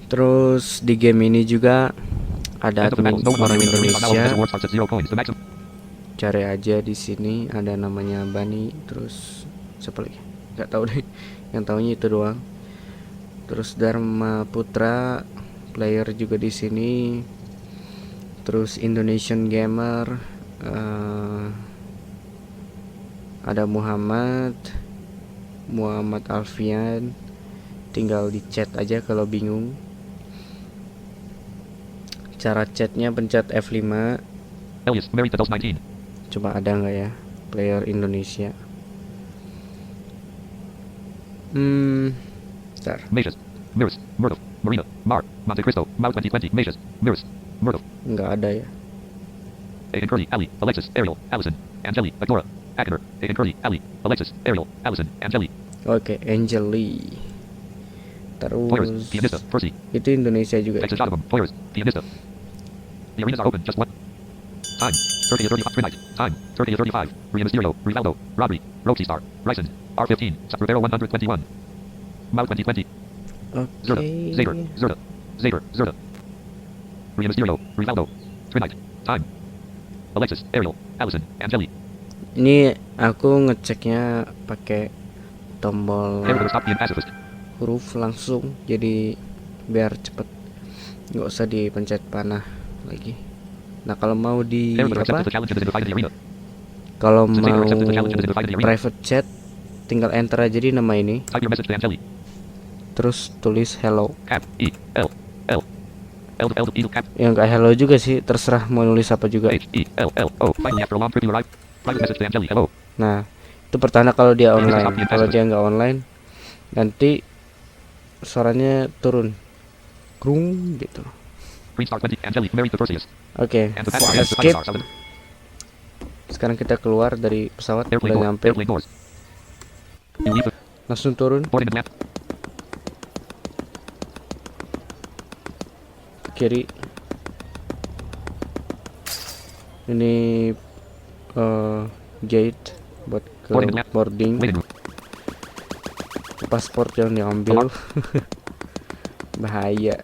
Terus di game ini juga ada End of the battle. admin No one orang remaining in the arena. Battle Indonesia. award starts at 0 coins. The maximum. Cari aja di sini, ada namanya Bani, terus siapa lagi? Nggak tahu deh. Yang tahunya itu doang. Terus Dharma Putra player juga di sini. Terus Indonesian Gamer, ada Muhammad Alfian. Tinggal di chat aja kalau bingung. Cara chatnya pencet F5. Elias, married to Dose 19. Coba ada nggak ya player Indonesia? Bentar. Mages. Mirrors. Myrtle. Marina. Mar. Monte Cristo. Mau 2020. Mages. Mirrors. Myrtle. Nggak ada ya. Aiden Curly. Ali. Alexis. Ariel. Allison. Angeli. Agora. Akener. Aiden Curly. Ali. Alexis. Ariel. Allison. Angeli. Oke, Angeli. Players. Terus Pianista. Percy. itu Indonesia juga. Exit Shottabum. Players. Pianista. The arenas are open. Just one. Time. Turkey 35. Midnight. Time. Turkey 35. Ria Mysterio. Rivaldo. Rodri. Roxy Star. Ryzen. R15. Rivero 121. Mau 2020. Zerda. Oke. Zader. Zerda. Zader. Zerda. Rhea Mysterio. Rivaldo. Trinite. Time. Alexis. Ariel. Allison. Angeli. Ini aku ngeceknya pakai tombol Air stop being pacifist. huruf langsung, jadi biar cepet, nggak usah dipencet panah lagi. Nah kalau mau di Air accepted apa? the challenge and is invited in the arena. Kalau Since mau Air accepted the challenge and is invited in the arena. private chat, tinggal enter aja di nama ini, Type your message to Angeli. terus tulis hello. Cap. E. L. L. L. L. E. Cap. Yang nggak hello juga sih, terserah mau nulis apa juga. H. E. L. L. O. Finally after a long trip you arrive. Private message to Angeli. Hello. Nah itu pertanda kalau dia Ini online. copy and Kalau paste. dia nggak online, nanti suaranya turun, grung gitu. Green star 20. Angeli. Married to Perseus. Oke, And the password is escape. star 7. Sekarang kita keluar dari pesawat, Airplane udah door. nyampe, Airplane doors. You leave the langsung turun boarding and lamp. kiri. Ini gate buat ke Boarding lamp. boarding. Waiting room. Paspor yang diambil. Bahaya.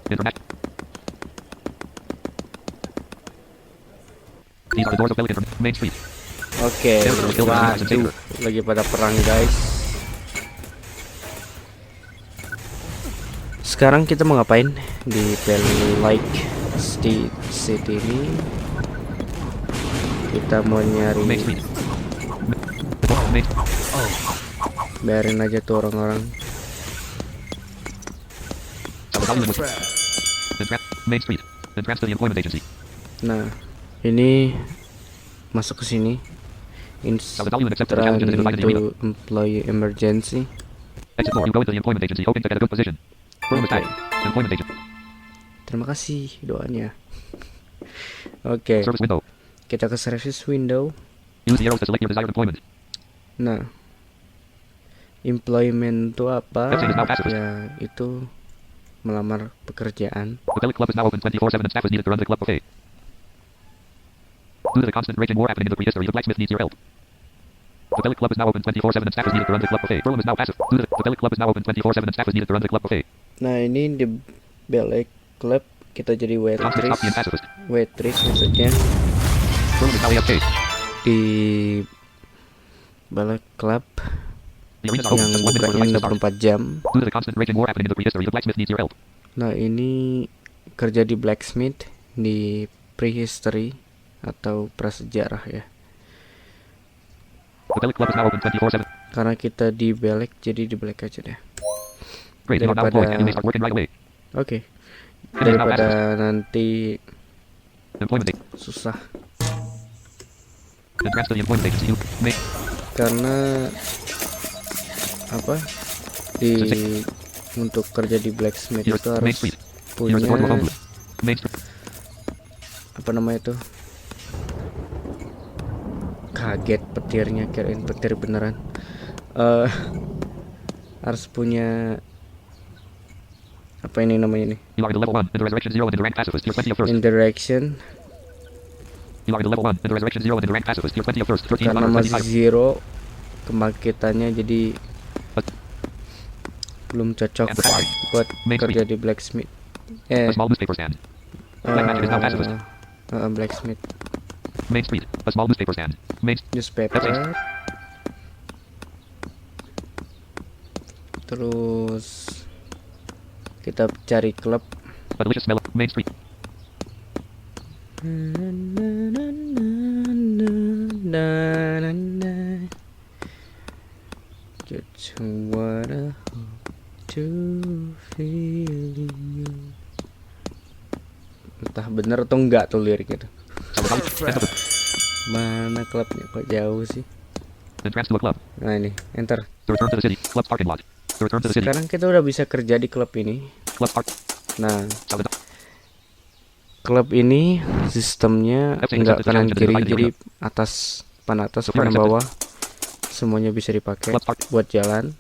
Internet. These are the doors of Belgium from Main Street. Oke, waduh, lagi pada perang guys. Sekarang kita mau ngapain di Like City ini? Kita mau Main nyari, Street. Main. biarin aja tuh orang-orang. Main Street. Entrance to the employment agency. Nah, ini masuk ke sini. Salvador accepted the challenge and is invited in the arena. Into employee emergency. Exit door. You go into the employment agency hoping to get a good position. Room attack. Employment agent. Terima kasih doanya. Oke, Service window. kita ke service window. Use the arrows to select your desired employment. Nah, employment itu apa? That's it, it's now passive. Ya, itu melamar pekerjaan. The Bellic Club is now open 24/7 and staff is needed to run the club buffet. Due to the constant raging war happening in the prehistory, the blacksmith needs your help. The Bellic Club is now open 24/7 and staff is needed to run the club buffet. Furlum is now passive. Due to the Bellic Club is now open 24/7 and staff is needed to run the club buffet. Nah, ini di Belek Club kita jadi Constant waitress. copy and pacifist. Waitress maksudnya Furlum is now AFK. di Belek Club The arenas are open yang just 1 minute before the bukanya lights start. 24 jam. Due to the constant raging war happening in the prehistory, the blacksmith needs your help. Nah, ini kerja di blacksmith di prehistory atau prasejarah ya. The Bellic Club is now open 24/7. Karena kita di Belek, jadi di Belek aja deh. Great, you are now Daripada- employed and you may start working right away. Oke. It is now Daripada passive. nanti Employment agent. susah. Entrance to the employment agency. You may Karena apa? Di untuk kerja di blacksmith Here, itu Main harus Street. punya Here's the door to Homewood. Main Street. apa namanya itu? Kaget petirnya, kirain petir beneran. Harus punya apa ini namanya nih? You are in the level 1 in the resurrection 0 and in the rank pacifist. Tier 20 of first. Interaction. You are in the level 1 in the resurrection 0 and in the rank pacifist. Tier 20 of first. 13 Karena honor masih 25. zero kebangkitannya, jadi belum cocok Amplified. buat Main kerja di blacksmith. A small newspaper stand. Black Magic is now pacifist. Blacksmith Main Street. A small newspaper stand. Main newspaper. Terus kita cari klub. A delicious smell. Main Street. Just wanna hope to feel you. Entah bener atau enggak tuh liriknya tuh. Enter. Mana klubnya kok jauh sih? Entrance to a club. Nah ini, enter. To return to the city. Club parking lot. To return to the city. Sekarang kita udah bisa kerja di klub ini. Club park. Nah, Salvador. klub ini sistemnya enggak kanan kiri, jadi atas kanan bawah semuanya bisa dipakai Club park. buat jalan.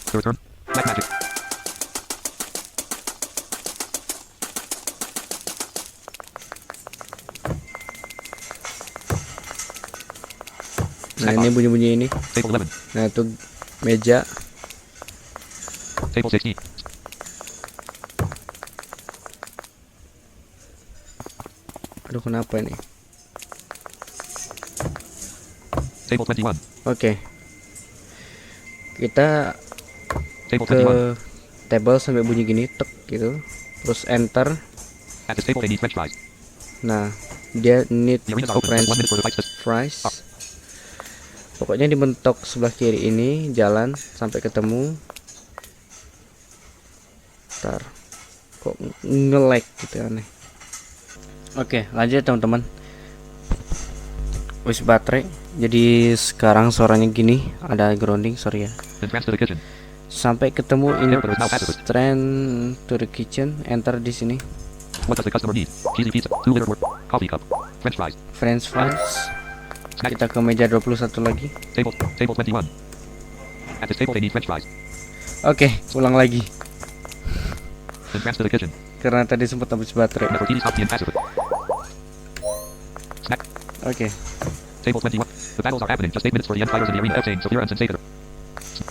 To return. Black Magic. Nah ini bunyi-bunyi ini. Table 11. Nah itu meja. Table 16. Aduh, kenapa ini? Table 21. Oke. Kita Table ke 21. table sampai bunyi gini, tek gitu. Terus enter. At this table they need French fries. Nah, dia need The arenas are open. French 1 minute for the fights. fries. Pokoknya dimentok sebelah kiri ini, jalan sampai ketemu. Ntar kok nge-lag gitu, aneh. Oke, lanjut teman-teman. Wis baterai. Jadi sekarang suaranya gini, ada grounding, sorry ya. Advance to the kitchen. Sampai ketemu Enter is now passive. Strand to the kitchen, enter di sini. What does the customer need? Cheesy pizza. 2 liter worth. Coffee cup. French fries. French fries. Snack. Kita ke meja 21 lagi. Table 21. At this table they need French fries. Oke, ulang lagi. Advance to the kitchen. Karena tadi sempat habis baterai. Nefertiti's hot tea and passive. Snack. Oke, Table 21. The battles are happening. Just 8 minutes for the end fighters in the arena. F-Chain, Sophia, and Sensator.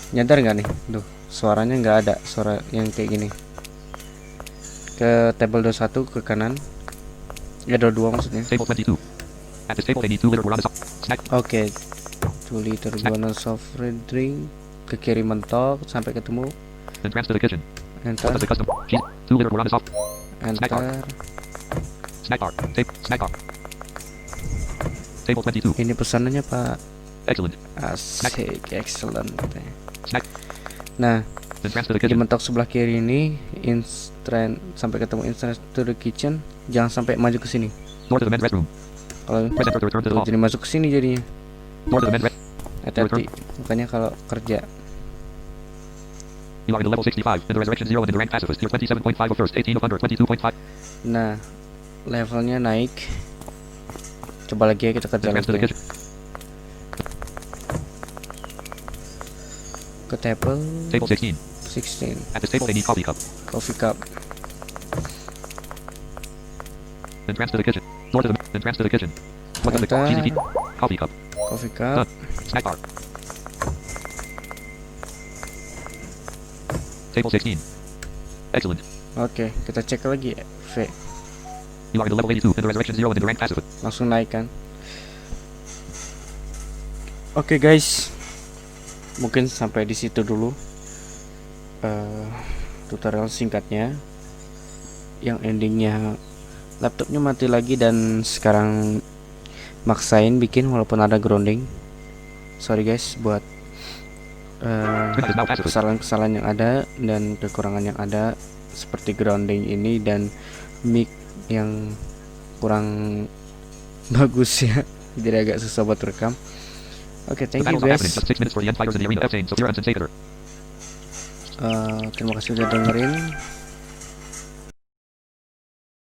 nyadar nggak nih? Duh, suaranya nggak ada, suara yang kayak gini. Ke table 21 ke kanan. Ya, 22 maksudnya. Table 22. At this table they need 2 liter Guarana soft. Snack. Oke, 2 liter guana soft drink. Ke kiri mentok sampai ketemu. Advance to the kitchen. Enter, What does the custom? Cheese. 2 liter Guarana soft. enter. Snack bar. Snack bar. Table 22. Ini pesanannya Pak. Excellent. Asik, excellent katanya. Snack. Nah, Advance to the di kitchen. mentok sebelah kiri ini instant sampai ketemu instant to the kitchen, jangan sampai maju ke sini. Door to the men's restroom. Kalau Press enter to return to the hall. jadi masuk ke sini jadinya. Door to the men's restroom. Hati-hati, makanya kalau kerja. You are in the level 65. In the resurrection 0 and in the rank pacifist. You're 27.5 of first. 18 of under. 22.5. Nah, levelnya naik. Coba lagi ya, kita kerja Advance to the lagi ya. kitchen. Ke table Table 16. 16, At this table they need coffee cup. coffee cup. Advance to the kitchen. Door to the advance to the kitchen. What does the Enter. cheesy pizza? Coffee cup. Coffee cup. Snack bar. Table 16. Excellent. Oke, kita cek lagi ya. V. You are in the level 82. In the resurrection 0 and in the rank pacifist. Langsung naik kan. Oke guys, mungkin sampai di situ dulu tutorial singkatnya. Yang endingnya laptopnya mati lagi dan sekarang maksain bikin walaupun ada grounding. Sorry guys buat Internet is now passive. kesalahan-kesalahan yang ada dan kekurangan yang ada seperti grounding ini dan mic yang kurang bagus ya. Jadi agak susah buat rekam. Oke, The thank you battles are happening. guys. Just 6 minutes for the end fighters in the arena. F-Chain, Sophia, and Sensator. Terima kasih udah dengerin.